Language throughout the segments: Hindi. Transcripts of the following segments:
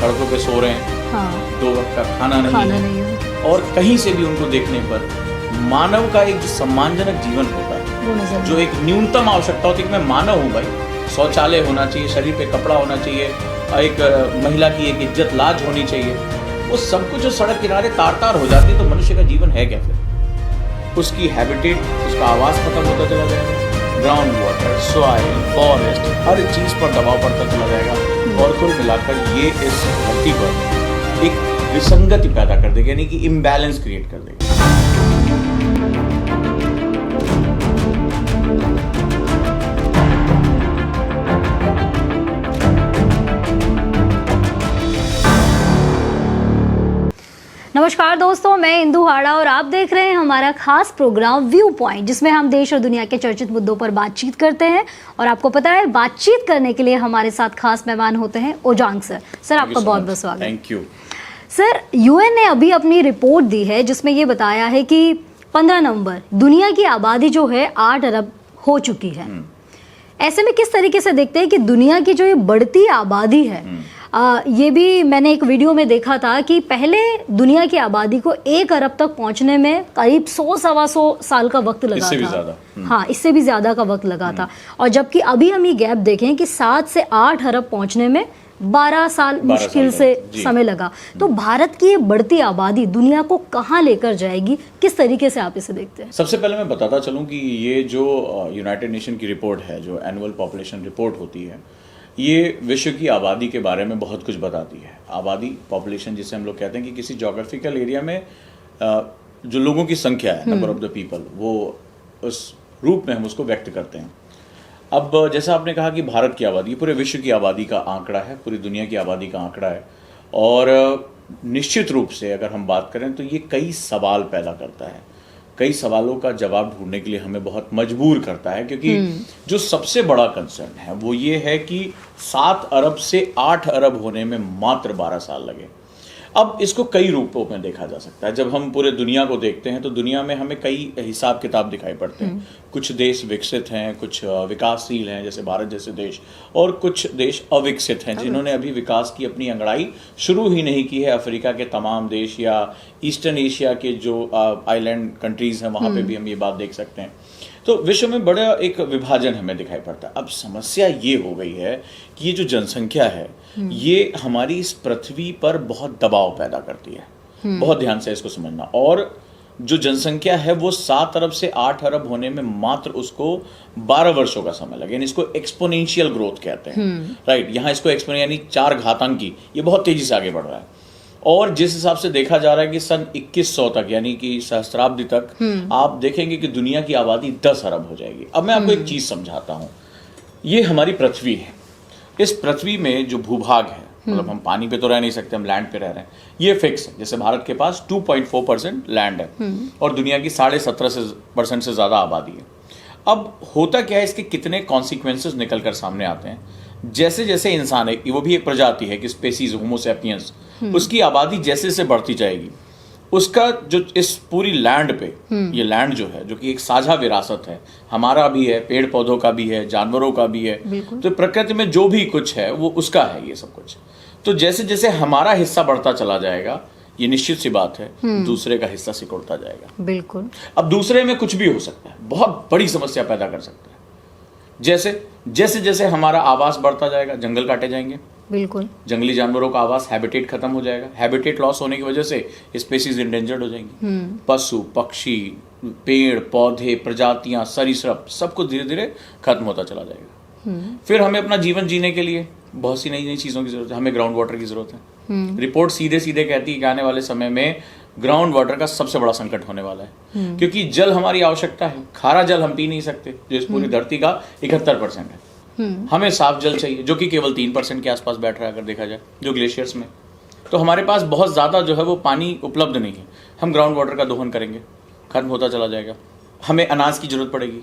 सड़कों पे सो रहे हैं, हाँ, 2 वक्त का खाना नहीं है, और कहीं से भी उनको देखने पर मानव का एक जो सम्मानजनक जीवन होता है, वो नजर जो एक न्यूनतम आवश्यकता होती है कि मैं मानव हूँ भाई, शौचालय होना चाहिए, शरीर पे कपड़ा होना चाहिए, एक महिला की एक इज्जत लाज होनी चाहिए, वो सब कुछ जो सड़क किनारे तार तार हो जाती है, तो मनुष्य का जीवन है क्या फिर? उसकी हैबिटेट, उसका आवास खत्म होता चला जाएगा, ग्राउंड वाटर, सॉइल, फॉरेस्ट, हर चीज पर दबाव पड़ता चला जाएगा, और कुल मिलाकर ये इस धरती पर एक विसंगति पैदा कर देगा, यानी कि इम्बैलेंस क्रिएट कर देगा। नमस्कार दोस्तों, मैं इंदु हाड़ा और आप देख रहे हैं हमारा खास प्रोग्राम व्यू पॉइंट, जिसमें हम देश और दुनिया के चर्चित मुद्दों पर बातचीत करते हैं। और आपको पता है, बातचीत करने के लिए हमारे साथ खास मेहमान होते हैं ओजांग सर। सर, आपका बहुत बहुत स्वागत। थैंक यू सर, यूएन ने अभी अपनी रिपोर्ट दी है जिसमें ये बताया है कि 15 नवंबर दुनिया की आबादी जो है 8 अरब हो चुकी है। ऐसे में किस तरीके से देखते हैं कि दुनिया की जो ये बढ़ती आबादी है, ये भी मैंने एक वीडियो में देखा था कि पहले दुनिया की आबादी को 1 अरब तक पहुंचने में करीब 100-125 साल का वक्त लगा इससे था। भी ज्यादा। हाँ, इससे भी ज्यादा का वक्त लगा था। और जबकि अभी हम ये गैप देखें कि 7 से 8 अरब पहुंचने में 12 साल मुश्किल से समय लगा। तो भारत की ये बढ़ती आबादी दुनिया को कहाँ लेकर जाएगी, किस तरीके से आप इसे देखते हैं? सबसे पहले मैं बताता चलूं कि ये जो यूनाइटेड नेशन की रिपोर्ट है, जो एनुअल पॉपुलेशन रिपोर्ट होती है, ये विश्व की आबादी के बारे में बहुत कुछ बताती है। आबादी, पॉपुलेशन जिसे हम लोग कहते हैं कि किसी जोग्राफिकल एरिया में जो लोगों की संख्या है, नंबर ऑफ द पीपल, वो उस रूप में हम उसको व्यक्त करते हैं। अब जैसा आपने कहा कि भारत की आबादी पूरे विश्व की आबादी का आंकड़ा है, पूरी दुनिया की आबादी का आंकड़ा है, और निश्चित रूप से अगर हम बात करें तो ये कई सवाल पैदा करता है। कई सवालों का जवाब ढूंढने के लिए हमें बहुत मजबूर करता है, क्योंकि जो सबसे बड़ा कंसर्न है वो ये है कि 7 अरब से 8 अरब होने में मात्र 12 साल लगे। अब इसको कई रूपों में देखा जा सकता है। जब हम पूरे दुनिया को देखते हैं तो दुनिया में हमें कई हिसाब किताब दिखाई पड़ते हैं। कुछ देश विकसित हैं, कुछ विकासशील हैं जैसे भारत जैसे देश, और कुछ देश अविकसित हैं जिन्होंने अभी विकास की अपनी अंगड़ाई शुरू ही नहीं की है। अफ्रीका के तमाम देश या ईस्टर्न एशिया के जो आइलैंड कंट्रीज हैं, वहाँ पे भी हम ये बात देख सकते हैं। तो विश्व में बड़ा एक विभाजन हमें दिखाई पड़ता है। अब समस्या ये हो गई है कि ये जो जनसंख्या है, ये हमारी इस पृथ्वी पर बहुत दबाव पैदा करती है। बहुत ध्यान से इसको समझना। और जो जनसंख्या है वो 7 अरब से 8 अरब होने में मात्र उसको 12 वर्षों का समय लगे, यानी इसको एक्सपोनेंशियल ग्रोथ कहते हैं, राइट। यहाँ इसको यानी 4 घातांकी, ये बहुत तेजी से आगे बढ़ रहा है। और जिस हिसाब से देखा जा रहा है कि सन 2100 तक, यानी कि सहस्त्राब्दी तक, आप देखेंगे कि दुनिया की आबादी 10 अरब हो जाएगी। अब मैं आपको एक चीज समझाता हूं। ये हमारी पृथ्वी है। इस पृथ्वी में जो भूभाग है, मतलब हम पानी पे तो रह नहीं सकते, हम लैंड पे रह रहे हैं, ये फिक्स है। जैसे भारत के पास 2.4% लैंड है और दुनिया की 17.5% से ज्यादा आबादी है। अब होता क्या है, इसके कितने कॉन्सिक्वेंसेस निकल कर सामने आते हैं। जैसे जैसे इंसान है, वो भी एक प्रजाति है कि स्पेसीज होमो सैपियंस, उसकी आबादी जैसे जैसे बढ़ती जाएगी, उसका जो इस पूरी लैंड पे, ये लैंड जो है, जो कि एक साझा विरासत है, हमारा भी है, पेड़ पौधों का भी है, जानवरों का भी है, तो प्रकृति में जो भी कुछ है वो उसका है, ये सब कुछ। तो जैसे जैसे हमारा हिस्सा बढ़ता चला जाएगा, ये निश्चित सी बात है, दूसरे का हिस्सा सिकुड़ता जाएगा। बिल्कुल। अब दूसरे में कुछ भी हो सकता है, बहुत बड़ी समस्या पैदा कर सकता है। जैसे जैसे हमारा आवास बढ़ता जाएगा, जंगल काटे जाएंगे, बिल्कुल, जंगली जानवरों का आवास, हैबिटेट खत्म हो जाएगा। हैबिटेट लॉस होने की वजह से स्पीशीज इंडेंजर्ड हो जाएंगी। पशु पक्षी, पेड़ पौधे, प्रजातियां, सरीसृप, सब कुछ धीरे धीरे खत्म होता चला जाएगा। फिर हमें अपना जीवन जीने के लिए बहुत सी नई नई चीजों की जरूरत है। हमें ग्राउंड वाटर की जरूरत है। रिपोर्ट सीधे सीधे कहती है कि आने वाले समय में ग्राउंड वाटर का सबसे बड़ा संकट होने वाला है, क्योंकि जल हमारी आवश्यकता है। खारा जल हम पी नहीं सकते, जो इस पूरी धरती का 71% है। हमें साफ जल चाहिए, जो कि केवल 3% के आसपास बैठ रहा है अगर देखा जाए, जो ग्लेशियर्स में। तो हमारे पास बहुत ज्यादा जो है वो पानी उपलब्ध नहीं है। हम ग्राउंड वाटर का दोहन करेंगे, खत्म होता चला जाएगा। हमें अनाज की जरूरत पड़ेगी।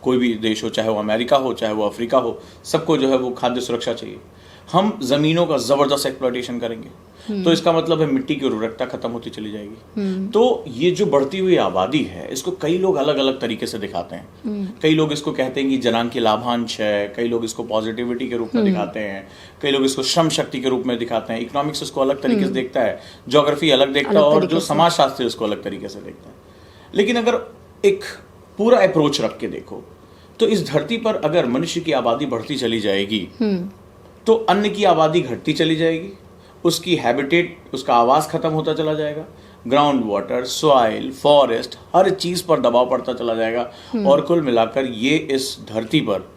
कोई भी देश हो, चाहे वो अमेरिका हो, चाहे वो अफ्रीका हो, सबको जो है वो खाद्य सुरक्षा चाहिए। हम जमीनों का जबरदस्त एक्सप्लॉयटेशन करेंगे, तो इसका मतलब है मिट्टी की उर्वरकता खत्म होती चली जाएगी। तो ये जो बढ़ती हुई आबादी है, इसको कई लोग अलग अलग तरीके से दिखाते हैं। कई लोग इसको कहते हैं कि जनांग की लाभांश है, कई लोग इसको पॉजिटिविटी के रूप में दिखाते हैं, कई लोग इसको श्रम शक्ति के रूप में दिखाते हैं। इकोनॉमिक्स इसको अलग तरीके से देखता है, ज्योग्राफी अलग देखता है, और जो समाजशास्त्री उसको अलग तरीके से देखता है। लेकिन अगर एक पूरा अप्रोच रख के देखो, तो इस धरती पर अगर मनुष्य की आबादी बढ़ती चली जाएगी तो अन्न की आबादी घटती चली जाएगी, उसकी हैबिटेट, उसका आवास खत्म होता चला जाएगा, ग्राउंड वाटर, सॉइल, फॉरेस्ट, हर चीज पर दबाव पड़ता चला जाएगा, और कुल मिलाकर ये इस धरती पर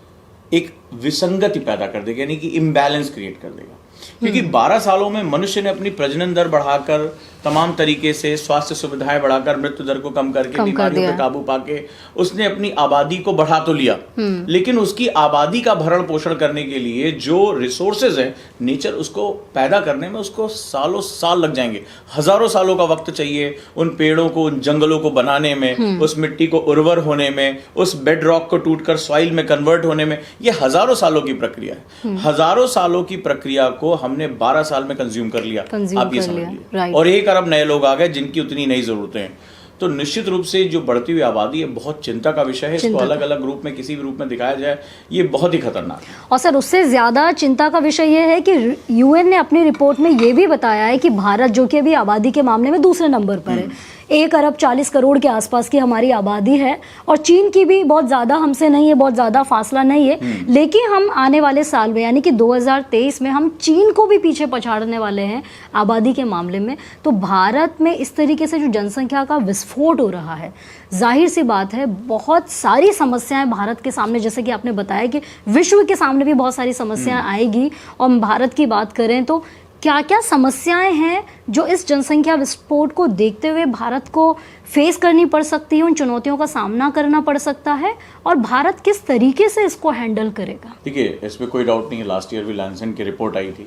एक विसंगति पैदा कर देगा, यानी कि इम्बैलेंस क्रिएट कर देगा। क्योंकि 12 सालों में मनुष्य ने अपनी प्रजनन दर बढ़ाकर, तमाम तरीके से स्वास्थ्य सुविधाएं बढ़ाकर, मृत्यु दर को कम करके, बीमारियों पे काबू पाके उसने अपनी आबादी को बढ़ा तो लिया, लेकिन उसकी आबादी का भरण पोषण करने के लिए जो रिसोर्सेज है, नेचर उसको पैदा करने में उसको सालों साल लग जाएंगे, हजारों सालों का वक्त चाहिए उन पेड़ों को, उन जंगलों को बनाने में, उस मिट्टी को उर्वर होने में, उस बेड रॉक को टूटकर सॉइल में कन्वर्ट होने में। ये हजारों सालों की प्रक्रिया है। हजारों सालों की प्रक्रिया को हमने 12 साल में कंज्यूम कर लिया, आप ये समझिए। और 1 अरब नए लोग आ गए जिनकी उतनी नई जरूरतें हैं। तो निश्चित रूप से जो बढ़ती हुई आबादी है बहुत चिंता का विषय है। इसको अलग अलग रूप में, किसी भी रूप में दिखाया जाए, ये बहुत ही खतरनाक है। और सर, उससे ज्यादा चिंता का विषय ये है कि यूएन ने अपनी रिपोर्ट में ये भी बताया है कि भारत, जो कि अभी आबादी के मामले में दूसरे नंबर पर है, 1 अरब 40 करोड़ के आसपास की हमारी आबादी है, और चीन की भी बहुत ज़्यादा हमसे नहीं है, बहुत ज़्यादा फासला नहीं है, लेकिन हम आने वाले साल में, यानी कि 2023 में, हम चीन को भी पीछे पछाड़ने वाले हैं आबादी के मामले में। तो भारत में इस तरीके से जो जनसंख्या का विस्फोट हो रहा है, जाहिर सी बात है बहुत सारी समस्याएं भारत के सामने, जैसे कि आपने बताया कि विश्व के सामने भी बहुत सारी समस्याएं आएगी। और भारत की बात करें तो क्या क्या समस्याएं हैं जो इस जनसंख्या विस्फोट को देखते हुए भारत को फेस करनी पड़ सकती है, उन चुनौतियों का सामना करना पड़ सकता है, और भारत किस तरीके से इसको हैंडल करेगा? देखिए, इसमें कोई डाउट नहीं है। लास्ट ईयर भी लैंसेट की रिपोर्ट आई थी,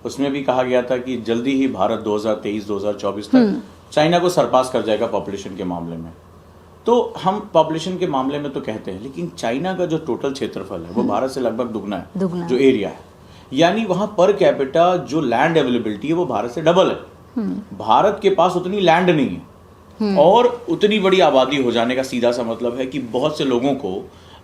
उसमें भी कहा गया था कि जल्दी ही भारत 2023-2024 तक चाइना को सरपास कर जाएगा पॉपुलेशन के मामले में। तो हम पॉपुलेशन के मामले में तो कहते हैं, लेकिन चाइना का जो टोटल क्षेत्रफल है वो भारत से लगभग दुगना है, जो एरिया है, यानी वहां पर कैपिटा जो लैंड अवेलेबिलिटी है वो भारत से डबल है। भारत के पास उतनी लैंड नहीं है, और उतनी बड़ी आबादी हो जाने का सीधा सा मतलब है कि बहुत से लोगों को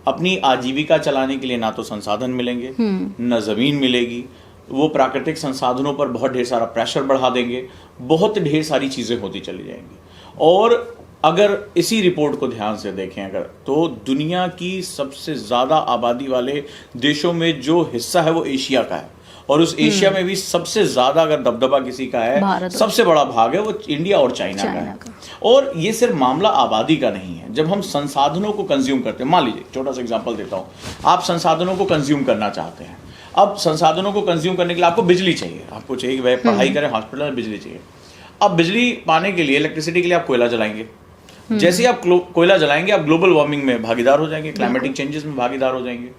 अपनी आजीविका चलाने के लिए ना तो संसाधन मिलेंगे, न जमीन मिलेगी, वो प्राकृतिक संसाधनों पर बहुत ढेर सारा प्रेशर बढ़ा देंगे, बहुत ढेर सारी चीजें होती चली जाएंगी। और अगर इसी रिपोर्ट को ध्यान से देखें अगर, तो दुनिया की सबसे ज्यादा आबादी वाले देशों में जो हिस्सा है वो एशिया का है, और उस एशिया में भी सबसे ज्यादा अगर दबदबा किसी का है, सबसे बड़ा भाग है वो इंडिया और चाइना का है। और ये सिर्फ मामला आबादी का नहीं है। जब हम संसाधनों को कंज्यूम करते हैं, मान लीजिए छोटा सा एग्जांपल देता हूं, आप संसाधनों को कंज्यूम करना चाहते हैं। अब संसाधनों को कंज्यूम करने के लिए आपको बिजली चाहिए, आपको चाहिए कि भाई पढ़ाई करें, हॉस्पिटल में बिजली चाहिए। अब बिजली पाने के लिए, इलेक्ट्रिसिटी के लिए आप कोयला जलाएंगे। जैसे आप कोयला जलाएंगे, आप ग्लोबल वार्मिंग में भागीदार हो जाएंगे, क्लाइमेटिक चेंजेस में भागीदार हो जाएंगे।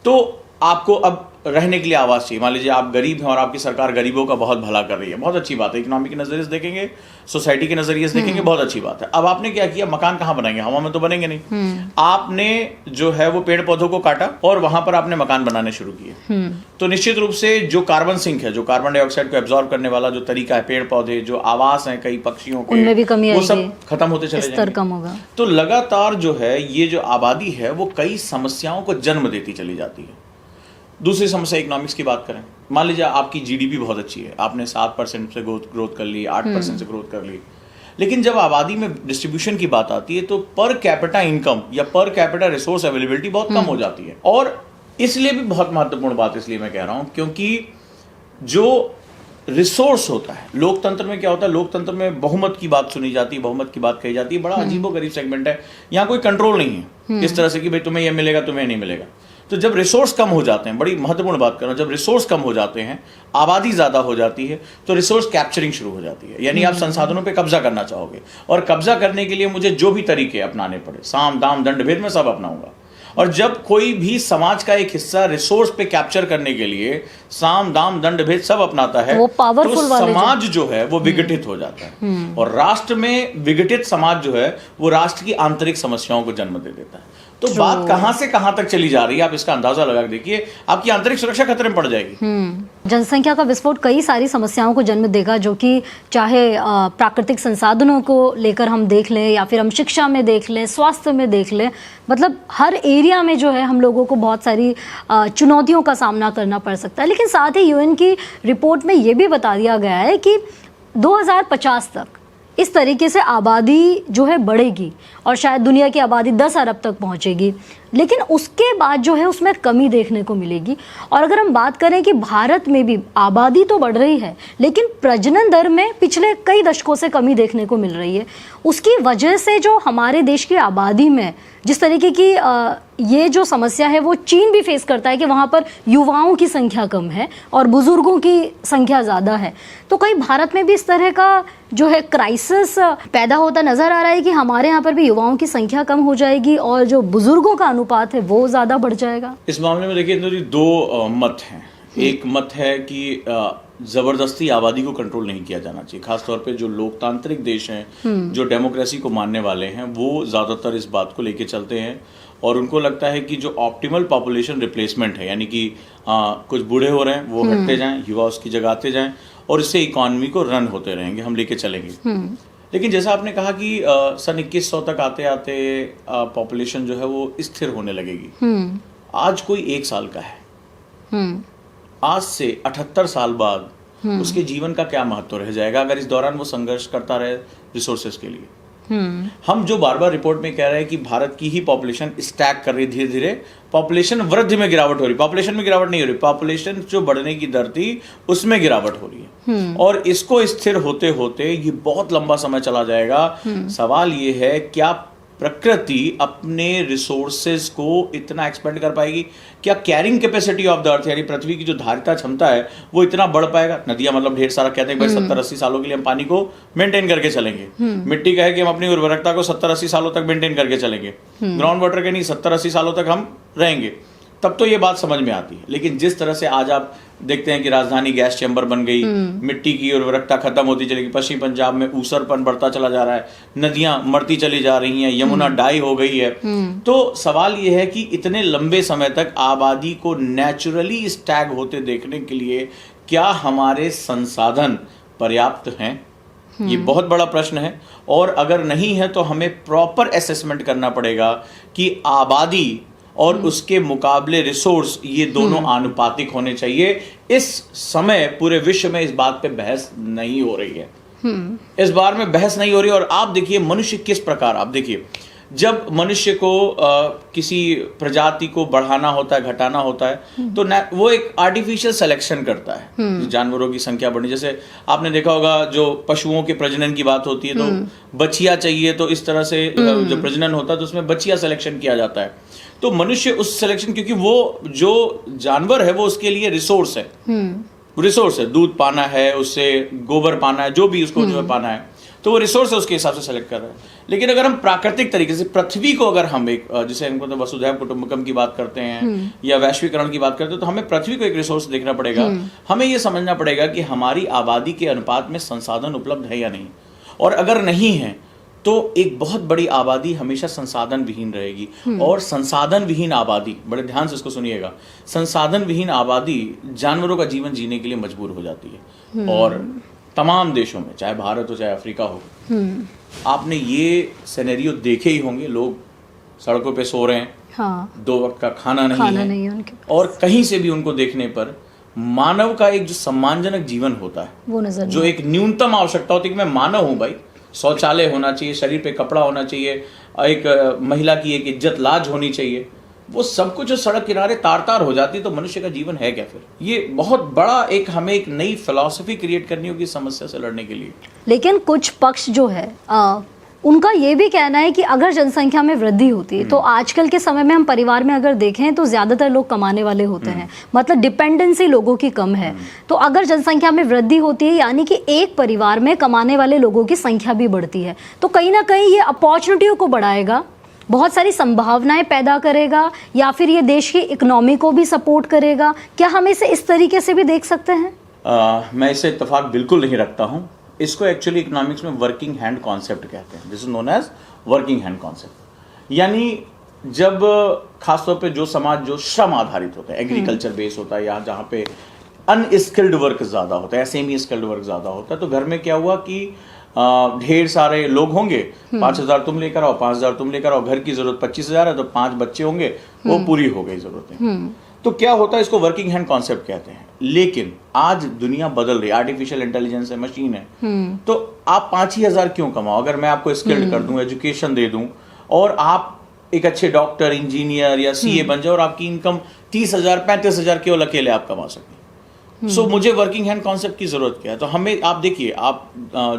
तो आपको अब रहने के लिए आवास चाहिए। मान लीजिए आप गरीब हैं और आपकी सरकार गरीबों का बहुत भला कर रही है, बहुत अच्छी बात है, इकोनॉमी के नजरिए से देखेंगे, सोसाइटी के नजरिए से देखेंगे, बहुत अच्छी बात है। अब आपने क्या किया, मकान कहाँ बनाएंगे, हवा में तो बनेंगे नहीं। आपने जो है वो पेड़ पौधों को काटा और वहां पर आपने मकान बनाने शुरू किए। तो निश्चित रूप से जो कार्बन सिंक है, जो कार्बन डाइऑक्साइड को एब्जॉर्ब करने वाला जो तरीका है, पेड़ पौधे, जो आवास है कई पक्षियों के, उनमें भी कमी वो आएगी, सब खत्म होते चले जाएंगे, कम होगा। तो लगातार जो है ये जो आबादी है वो कई समस्याओं को जन्म देती चली जाती है। दूसरी समस्या इकोनॉमिक्स की बात करें, मान लीजिए आपकी जीडीपी बहुत अच्छी है, आपने 7% से ग्रोथ कर ली, 8% से ग्रोथ कर ली, लेकिन जब आबादी में डिस्ट्रीब्यूशन की बात आती है तो पर कैपिटा इनकम या पर कैपिटा रिसोर्स अवेलेबिलिटी बहुत कम हो जाती है। और इसलिए भी बहुत महत्वपूर्ण बात इसलिए मैं कह रहा हूं क्योंकि जो रिसोर्स होता है, लोकतंत्र में क्या होता है, लोकतंत्र में बहुमत की बात सुनी जाती है, बहुमत की बात कही जाती है, बड़ा अजीबोगरीब सेगमेंट है, यहाँ कोई कंट्रोल नहीं है इस तरह से कि भाई तुम्हें ये मिलेगा, तुम्हें नहीं मिलेगा। तो जब रिसोर्स कम हो जाते हैं, बड़ी महत्वपूर्ण बात कर रहा हूं, जब रिसोर्स कम हो जाते हैं, आबादी ज्यादा हो जाती है, तो रिसोर्स कैप्चरिंग शुरू हो जाती है, यानी आप संसाधनों पे कब्जा करना चाहोगे, और कब्जा करने के लिए मुझे जो भी तरीके अपनाने पड़े, साम दाम दंड भेद, में सब अपनाऊंगा। और जब कोई भी समाज का एक हिस्सा रिसोर्स पे कैप्चर करने के लिए साम दाम दंड भेद सब अपनाता है, तो समाज जो है वो विघटित हो जाता है, और राष्ट्र में विघटित समाज जो है वो राष्ट्र की आंतरिक समस्याओं को जन्म दे देता है। तो बात कहां से कहां तक चली जा रही है, आप इसका अंदाजा लगा के देखिए, आपकी आंतरिक सुरक्षा खतरे में पड़ जाएगी। जनसंख्या का विस्फोट कई सारी समस्याओं को जन्म देगा, जो कि चाहे प्राकृतिक संसाधनों को लेकर हम देख लें या फिर हम शिक्षा में देख लें, स्वास्थ्य में देख लें, मतलब हर एरिया में जो है हम लोगों को बहुत सारी चुनौतियों का सामना करना पड़ सकता है। लेकिन साथ ही यूएन की रिपोर्ट में ये भी बता दिया गया है कि 2050 तक इस तरीके से आबादी जो है बढ़ेगी और शायद दुनिया की आबादी 10 अरब तक पहुंचेगी, लेकिन उसके बाद जो है उसमें कमी देखने को मिलेगी। और अगर हम बात करें कि भारत में भी आबादी तो बढ़ रही है, लेकिन प्रजनन दर में पिछले कई दशकों से कमी देखने को मिल रही है। उसकी वजह से जो हमारे देश की आबादी में जिस तरीके की ये जो समस्या है वो चीन भी फेस करता है कि वहाँ पर युवाओं की संख्या कम है और बुजुर्गों की संख्या ज़्यादा है, तो कहीं भारत में भी इस तरह का जो है क्राइसिस पैदा होता नज़र आ रहा है कि हमारे यहाँ पर भी युवाओं की संख्या कम हो जाएगी और जो बुजुर्गों का अनुपात है वो ज़्यादा बढ़ जाएगा। इस मामले में देखिए इंदु जी, दो मत हैं। एक मत है कि जबरदस्ती आबादी को कंट्रोल नहीं किया जाना चाहिए, खासतौर पे जो लोकतांत्रिक देश हैं, जो डेमोक्रेसी को मानने वाले हैं, वो ज्यादातर इस बात को लेके चलते हैं और उनको लगता है कि जो ऑप्टिमल पॉपुलेशन रिप्लेसमेंट है, यानी कि कुछ बूढ़े हो रहे हैं वो हटते जाएं, युवा उसकी जगह आते जाएं और इससे इकोनॉमी को रन होते रहेंगे, हम लेके चलेंगे। लेकिन जैसा आपने कहा कि सन 2100 तक आते आते पॉपुलेशन जो है वो स्थिर होने लगेगी। आज कोई 1 साल का है, आज से 78 साल बाद उसके जीवन का क्या महत्व रह जाएगा अगर इस दौरान वो संघर्ष करता रहे रिसोर्सेज के लिए। हम जो बार बार रिपोर्ट में कह रहे हैं कि भारत की ही पॉपुलेशन स्टैग कर रही, धीरे धीरे पॉपुलेशन वृद्धि में गिरावट हो रही, पॉपुलेशन में गिरावट नहीं हो रही, पॉपुलेशन जो बढ़ने की दर थी उसमें गिरावट हो रही है और इसको स्थिर होते होते ये बहुत लंबा समय चला जाएगा। सवाल ये है, क्या प्रकृति अपने रिसोर्सेज को इतना एक्सपेंड कर पाएगी? क्या carrying capacity of the earth, यानी पृथ्वी की जो धारिता क्षमता है वो इतना बढ़ पाएगा? नदियां मतलब ढेर सारा कहते हैं भाई 70-80 सालों के लिए हम पानी को मेंटेन करके चलेंगे। मिट्टी का है कि हम अपनी उर्वरकता को 70-80 सालों तक मेंटेन करके चलेंगे। ग्राउंड वाटर के नहीं, 70-80 सालों तक हम रहेंगे, तब तो ये बात समझ में आती है। लेकिन जिस तरह से आज आप देखते हैं कि राजधानी गैस चैम्बर बन गई, मिट्टी की उर्वरकता खत्म होती चलेगी, पश्चिम पंजाब में ऊसरपन बढ़ता चला जा रहा है, नदियां मरती चली जा रही हैं, यमुना डाई हो गई है। तो सवाल ये है कि इतने लंबे समय तक आबादी को नेचुरली स्टैग होते देखने के लिए क्या हमारे संसाधन पर्याप्त हैं? ये बहुत बड़ा प्रश्न है और अगर नहीं है तो हमें प्रॉपर असेसमेंट करना पड़ेगा कि आबादी और उसके मुकाबले रिसोर्स ये दोनों आनुपातिक होने चाहिए। इस समय पूरे विश्व में इस बात पे बहस नहीं हो रही है, इस बार में बहस नहीं हो रही। और आप देखिए मनुष्य किस प्रकार, आप देखिए जब मनुष्य को किसी प्रजाति को बढ़ाना होता है, घटाना होता है, तो वो एक आर्टिफिशियल सिलेक्शन करता है, जानवरों की संख्या बढ़नी। जैसे आपने देखा होगा जो पशुओं के प्रजनन की बात होती है तो बछिया चाहिए, तो इस तरह से जो प्रजनन होता है तो उसमें बछिया सिलेक्शन किया जाता है। तो मनुष्य उस सिलेक्शन, क्योंकि वो जो जानवर है वो उसके लिए रिसोर्स है, रिसोर्स है, दूध पाना है, उससे गोबर पाना है, जो भी उसको जो है पाना है, तो वो रिसोर्स है, उसके हिसाब से सेलेक्ट कर रहा है। लेकिन अगर हम प्राकृतिक तरीके से पृथ्वी को अगर हम एक जैसे हमको तो वसुधैव कुटुंबकम की बात करते हैं या वैश्वीकरण की बात करते हैं, तो हमें पृथ्वी को एक रिसोर्स देखना पड़ेगा। हमें ये समझना पड़ेगा कि हमारी आबादी के अनुपात में संसाधन उपलब्ध है या नहीं, और अगर नहीं है तो एक बहुत बड़ी आबादी हमेशा संसाधन विहीन रहेगी। और संसाधन विहीन आबादी, बड़े ध्यान से इसको सुनिएगा, संसाधन विहीन आबादी जानवरों का जीवन जीने के लिए मजबूर हो जाती है। और तमाम देशों में, चाहे भारत हो चाहे अफ्रीका हो, आपने ये सिनेरियो देखे ही होंगे, लोग सड़कों पे सो रहे हैं, हाँ, 2 वक्त का खाना नहीं है और कहीं से भी उनको देखने पर मानव का एक जो सम्मानजनक जीवन होता है, वो नजर, जो एक न्यूनतम आवश्यकता होती है कि मैं मानव हूं भाई, शौचालय होना चाहिए, शरीर पे कपड़ा होना चाहिए, एक महिला की एक इज्जत लाज होनी चाहिए, वो सब कुछ जो सड़क किनारे तार हो जाती है, तो मनुष्य का जीवन है क्या फिर? ये बहुत बड़ा एक हमें एक नई फिलॉसफी क्रिएट करनी होगी समस्या से लड़ने के लिए। लेकिन कुछ पक्ष जो है उनका ये भी कहना है कि अगर जनसंख्या में वृद्धि होती है तो आजकल के समय में हम परिवार में अगर देखें तो ज़्यादातर लोग कमाने वाले होते हैं, मतलब डिपेंडेंसी लोगों की कम है। तो अगर जनसंख्या में वृद्धि होती है यानी कि एक परिवार में कमाने वाले लोगों की संख्या भी बढ़ती है, तो कहीं ना कहीं ये अपॉर्चुनिटियों को बढ़ाएगा, बहुत सारी संभावनाएं पैदा करेगा, या फिर ये देश की इकोनॉमी को भी सपोर्ट करेगा। क्या हम इसे इस तरीके से भी देख सकते हैं? मैं इसे इत्तेफाक बिल्कुल नहीं रखता हूँ। इसको एक्चुअली इकोनॉमिक्स में वर्किंग हैंड कॉन्सेप्ट कहते हैं, this is known as working hand concept. यानी जब खासतौर पे जो समाज जो श्रम आधारित होता है, एग्रीकल्चर बेस होता है, या जहाँ पे अनस्किल्ड वर्क ज्यादा होता है, सेमी स्किल्ड वर्क ज्यादा होता है। तो घर में क्या हुआ कि ढेर सारे लोग होंगे, 5,000 तुम लेकर आओ, 5,000 तुम लेकर आओ, घर की जरूरत 25,000 है तो 5 बच्चे होंगे, वो पूरी हो गई जरूरतें। तो क्या होता है, इसको वर्किंग हैंड कॉन्सेप्ट कहते हैं। लेकिन आज दुनिया बदल रही है, आर्टिफिशियल इंटेलिजेंस है, मशीन है, तो आप 5,000 क्यों कमाओ? अगर मैं आपको स्किल्ड कर दूं, एजुकेशन दे दूं, और आप एक अच्छे डॉक्टर, इंजीनियर या सीए बन जाओ और आपकी इनकम 30,000 35,000 केवल अकेले आप कमा सकें। सो मुझे वर्किंग हैंड कॉन्सेप्ट की जरूरत क्या है? तो हमें, आप देखिए, आप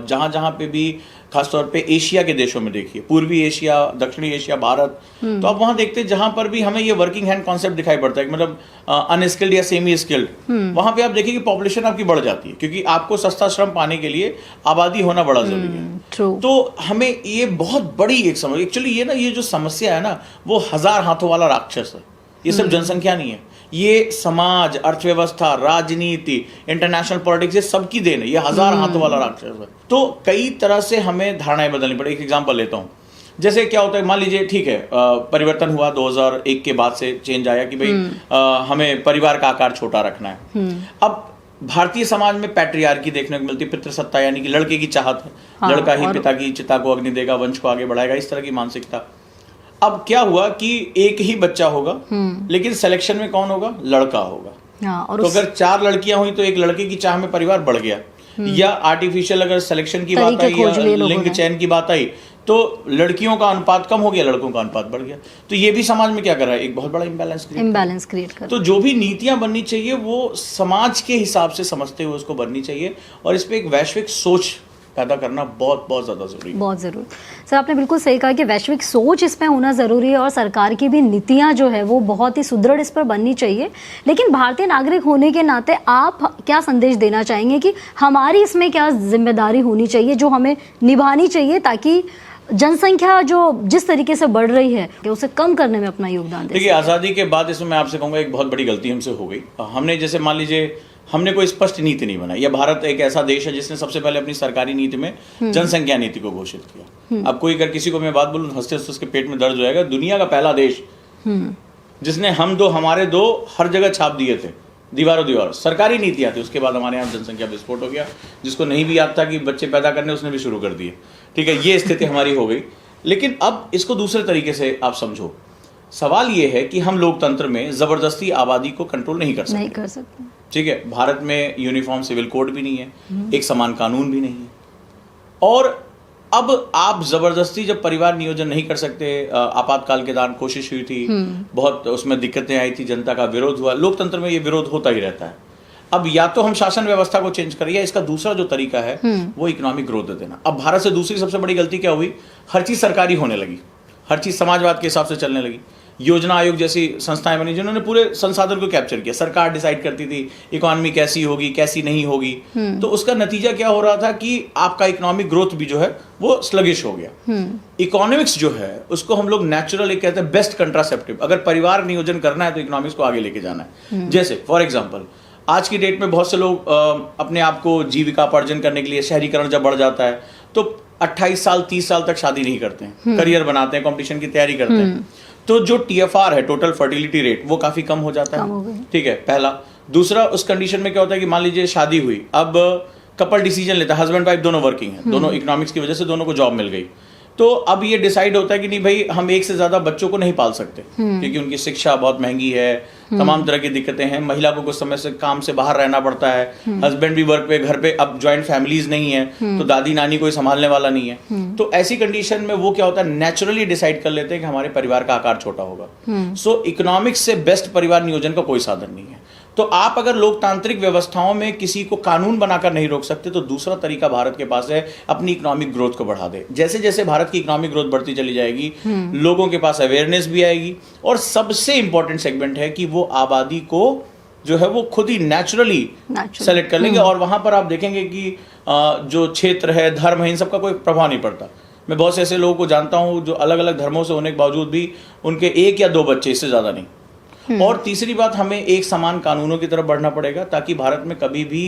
जहां जहां पे भी, खासतौर पे एशिया के देशों में देखिए, पूर्वी एशिया, दक्षिणी एशिया, भारत, तो आप वहां देखते हैं जहां पर भी हमें ये वर्किंग हैंड कॉन्सेप्ट दिखाई पड़ता है, मतलब अनस्किल्ड या सेमी स्किल्ड, वहां पे आप देखिए कि पॉपुलेशन आपकी बढ़ जाती है, क्योंकि आपको सस्ता श्रम पाने के लिए आबादी होना बड़ा जरूरी है। तो हमें ये बहुत बड़ी एक समझ, एक्चुअली ये ना, ये जो समस्या है ना, वो 1000 हाथों वाला राक्षस है। ये सिर्फ जनसंख्या नहीं है, ये समाज, अर्थव्यवस्था, राजनीति, इंटरनेशनल पॉलिटिक्स, ये सबकी देन है। ये 1000 हाथों वाला राक्षस है। तो कई तरह से हमें धारणाएं बदलनी पड़ी। एक एग्जांपल लेता हूं, जैसे क्या होता है, मान लीजिए, ठीक है, परिवर्तन हुआ 2001 के बाद से, चेंज आया कि भाई हमें परिवार का आकार छोटा रखना है। अब भारतीय समाज में पैट्रियार्की देखने को मिलती है, पितृसत्ता, यानी कि लड़के की चाहत है, लड़का ही पिता की चिता को अग्नि देगा, वंश को आगे बढ़ाएगा, इस तरह की मानसिकता। अब क्या हुआ कि एक ही बच्चा होगा, लेकिन सिलेक्शन में कौन होगा? लड़का होगा। और तो अगर 4 लड़कियां हुई तो एक लड़के की चाह में परिवार बढ़ गया। या आर्टिफिशियल अगर सिलेक्शन की बात आई या लिंग चयन की बात आई, तो लड़कियों का अनुपात कम हो गया, लड़कों का अनुपात बढ़ गया। तो ये भी समाज में क्या कर रहा है? एक बहुत बड़ा इम्बैलेंस क्रिएट कर। तो जो भी नीतियां बननी चाहिए वो समाज के हिसाब से समझते हुए उसको बननी चाहिए, और इस पे एक वैश्विक सोच पैदा करना बहुत बहुत ज़्यादा ज़रूरी है। बहुत ज़रूरी। सर, आपने बिल्कुल सही कहा कि वैश्विक सोच इसमें होना ज़रूरी है, और सरकार की भी नीतियां जो है वो बहुत ही सुदृढ़ इस पर बननी चाहिए। लेकिन भारतीय नागरिक होने के नाते आप क्या संदेश देना चाहेंगे कि हमारी इसमें क्या जिम्मेदारी होनी चाहिए, जो हमें निभानी चाहिए, ताकि जनसंख्या जो जिस तरीके से बढ़ रही है कि उसे कम करने में अपना योगदान दे? देखिए, आज़ादी के बाद इसमें मैं आपसे कहूँगा एक बहुत बड़ी गलती हमसे हो गई। हमने, जैसे मान लीजिए, हमने कोई स्पष्ट नीति नहीं बनाई। यह भारत एक ऐसा देश है जिसने सबसे पहले अपनी सरकारी नीति में जनसंख्या नीति को घोषित किया। अब कोई, अगर किसी को मैं बात बोलूं, हंसते हंसते उसके पेट में दर्द हो जाएगा। दुनिया का पहला देश जिसने हम दो हमारे दो हर जगह छाप दिए थे, दीवारों दीवार, सरकारी नीतियां थी। उसके बाद हमारे यहाँ जनसंख्या विस्फोट हो गया। जिसको नहीं भी याद था कि बच्चे पैदा करने, उसने भी शुरू कर दिए। ठीक है, ये स्थिति हमारी हो गई। लेकिन अब इसको दूसरे तरीके से आप समझो। सवाल ये है कि हम लोकतंत्र में जबरदस्ती आबादी को कंट्रोल नहीं कर सकते। ठीक है, भारत में यूनिफॉर्म सिविल कोड भी नहीं है, एक समान कानून भी नहीं है, और अब आप जबरदस्ती जब परिवार नियोजन नहीं कर सकते, आपातकाल के दौरान कोशिश हुई थी, बहुत उसमें दिक्कतें आई थी, जनता का विरोध हुआ। लोकतंत्र में ये विरोध होता ही रहता है। अब या तो हम शासन व्यवस्था को चेंज करिए, इसका दूसरा जो तरीका है वो इकोनॉमिक ग्रोथ दे देना। अब भारत से दूसरी सबसे बड़ी गलती क्या हुई? हर चीज सरकारी होने लगी, हर चीज समाजवाद के हिसाब से चलने लगी। योजना आयोग जैसी संस्थाएं बनी जिन्होंने पूरे संसाधन को कैप्चर किया। सरकार डिसाइड करती थी इकोनॉमी कैसी होगी, कैसी नहीं होगी। तो उसका नतीजा क्या हो रहा था कि आपका इकोनॉमिक ग्रोथ भी जो है वो स्लगिश हो गया। इकोनॉमिक्स जो है उसको हम लोग नेचुरल एक कहते हैं बेस्ट कंट्रासेप्टिव। अगर परिवार नियोजन करना है तो इकोनॉमिक्स को आगे लेके जाना है। जैसे फॉर एग्जाम्पल, आज की डेट में बहुत से लोग अपने आप को जीविकापार्जन करने के लिए, शहरीकरण जब बढ़ जाता है तो 28 साल 30 साल तक शादी नहीं करते हैं, करियर बनाते हैं, कंपटीशन की तैयारी करते हैं। तो जो TFR है, टोटल फर्टिलिटी रेट, वो काफी कम हो जाता है। ठीक है, पहला। दूसरा, उस कंडीशन में क्या होता है कि मान लीजिए शादी हुई, अब कपल डिसीजन लेता है, हस्बैंड वाइफ दोनों वर्किंग है, दोनों इकोनॉमिक्स की वजह से दोनों को जॉब मिल गई। तो अब ये डिसाइड होता है कि नहीं भाई, हम एक से ज्यादा बच्चों को नहीं पाल सकते, क्योंकि उनकी शिक्षा बहुत महंगी है, तमाम तरह की दिक्कतें हैं। महिला को कुछ समय से काम से बाहर रहना पड़ता है, हस्बैंड भी वर्क पे, घर पे अब ज्वाइंट फैमिलीज नहीं है, तो दादी नानी कोई संभालने वाला नहीं है। तो ऐसी कंडीशन में वो क्या होता है, नेचुरली डिसाइड कर लेते हैं कि हमारे परिवार का आकार छोटा होगा। सो इकोनॉमिक्स से बेस्ट परिवार नियोजन का कोई साधन नहीं है। तो आप अगर लोकतांत्रिक व्यवस्थाओं में किसी को कानून बनाकर नहीं रोक सकते, तो दूसरा तरीका भारत के पास है, अपनी इकोनॉमिक ग्रोथ को बढ़ा दे। जैसे जैसे भारत की इकोनॉमिक ग्रोथ बढ़ती चली जाएगी, लोगों के पास अवेयरनेस भी आएगी, और सबसे इंपॉर्टेंट सेगमेंट है कि वो आबादी को जो है वो खुद ही नेचुरली सेलेक्ट कर लेंगे। और वहां पर आप देखेंगे कि जो क्षेत्र है, धर्म है, इन सबका कोई प्रभाव नहीं पड़ता। मैं बहुत से ऐसे लोगों को जानता हूं जो अलग अलग धर्मों से होने के बावजूद भी उनके 1 या 2 बच्चे, इससे ज्यादा नहीं। और तीसरी बात, हमें एक समान कानूनों की तरफ बढ़ना पड़ेगा, ताकि भारत में कभी भी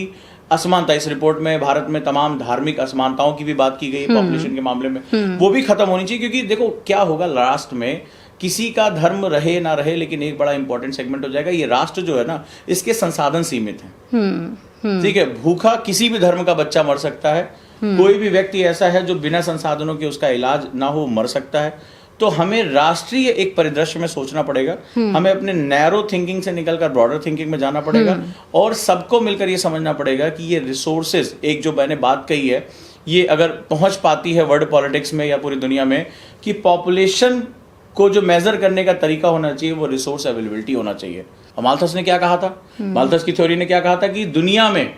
असमानता, इस रिपोर्ट में भारत में तमाम धार्मिक असमानताओं की भी बात की गई है पॉपुलेशन के मामले में, वो भी खत्म होनी चाहिए। क्योंकि देखो क्या होगा लास्ट में, किसी का धर्म रहे ना रहे, लेकिन एक बड़ा इंपॉर्टेंट सेगमेंट हो जाएगा, ये राष्ट्र जो है ना, इसके संसाधन सीमित हैं। ठीक है, भूखा किसी भी धर्म का बच्चा मर सकता है, कोई भी व्यक्ति ऐसा है जो बिना संसाधनों के उसका इलाज ना हो मर सकता है। तो हमें राष्ट्रीय एक परिदृश्य में सोचना पड़ेगा, हमें अपने नैरो थिंकिंग से निकलकर ब्रॉडर थिंकिंग में जाना पड़ेगा, और सबको मिलकर ये समझना पड़ेगा कि ये रिसोर्सेज, एक जो मैंने बात कही है, ये अगर पहुंच पाती है वर्ल्ड पॉलिटिक्स में या पूरी दुनिया में, कि पॉपुलेशन को जो मेजर करने का तरीका होना चाहिए वो रिसोर्स अवेलेबिलिटी होना चाहिए। और माल्थस ने क्या कहा था, माल्थस की थ्योरी ने क्या कहा था कि दुनिया में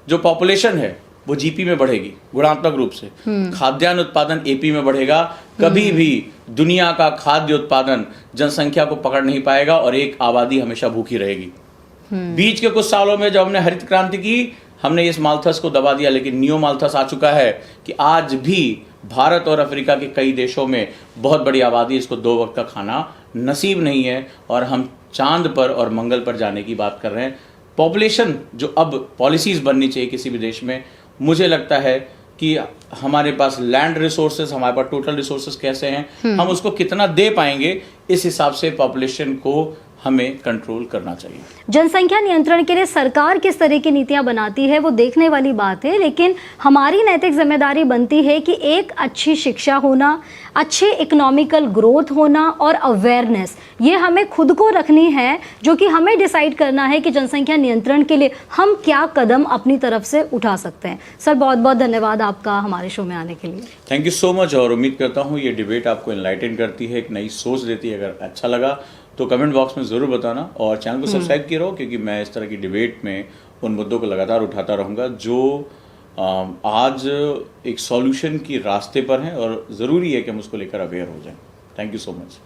जो पॉपुलेशन है वो जीपी में बढ़ेगी गुणात्मक रूप से, खाद्यान्न उत्पादन एपी में बढ़ेगा, कभी भी दुनिया का खाद्य उत्पादन जनसंख्या को पकड़ नहीं पाएगा और एक आबादी हमेशा भूखी रहेगी। बीच के कुछ सालों में जब हमने हरित क्रांति की, हमने इस माल्थस को दबा दिया, लेकिन नियो माल्थस आ चुका है कि आज भी भारत और अफ्रीका के कई देशों में बहुत बड़ी आबादी, इसको 2 वक्त का खाना नसीब नहीं है, और हम चांद पर और मंगल पर जाने की बात कर रहे हैं। पॉपुलेशन जो अब पॉलिसीज बननी चाहिए किसी भी देश में, मुझे लगता है कि हमारे पास लैंड रिसोर्सेज, हमारे पास टोटल रिसोर्सेज कैसे हैं, हम उसको कितना दे पाएंगे, इस हिसाब से पॉपुलेशन को हमें कंट्रोल करना चाहिए। जनसंख्या नियंत्रण के लिए सरकार किस तरह की नीतियां बनाती है वो देखने वाली बात है, लेकिन हमारी नैतिक जिम्मेदारी बनती है कि एक अच्छी शिक्षा होना, अच्छे इकोनॉमिकल ग्रोथ होना और अवेयरनेस, ये हमें खुद को रखनी है, जो कि हमें डिसाइड करना है कि जनसंख्या नियंत्रण के लिए हम क्या कदम अपनी तरफ से उठा सकते हैं। सर, बहुत बहुत धन्यवाद आपका हमारे शो में आने के लिए। थैंक यू सो मच, और उम्मीद करता हूँ ये डिबेट आपको एनलाइटन करती है, एक नई सोच देती है। अगर अच्छा लगा तो कमेंट बॉक्स में ज़रूर बताना, और चैनल को सब्सक्राइब किए रहो, क्योंकि मैं इस तरह की डिबेट में उन मुद्दों को लगातार उठाता रहूँगा जो आज एक सॉल्यूशन की रास्ते पर हैं, और ज़रूरी है कि हम उसको लेकर अवेयर हो जाएं। Thank you so much.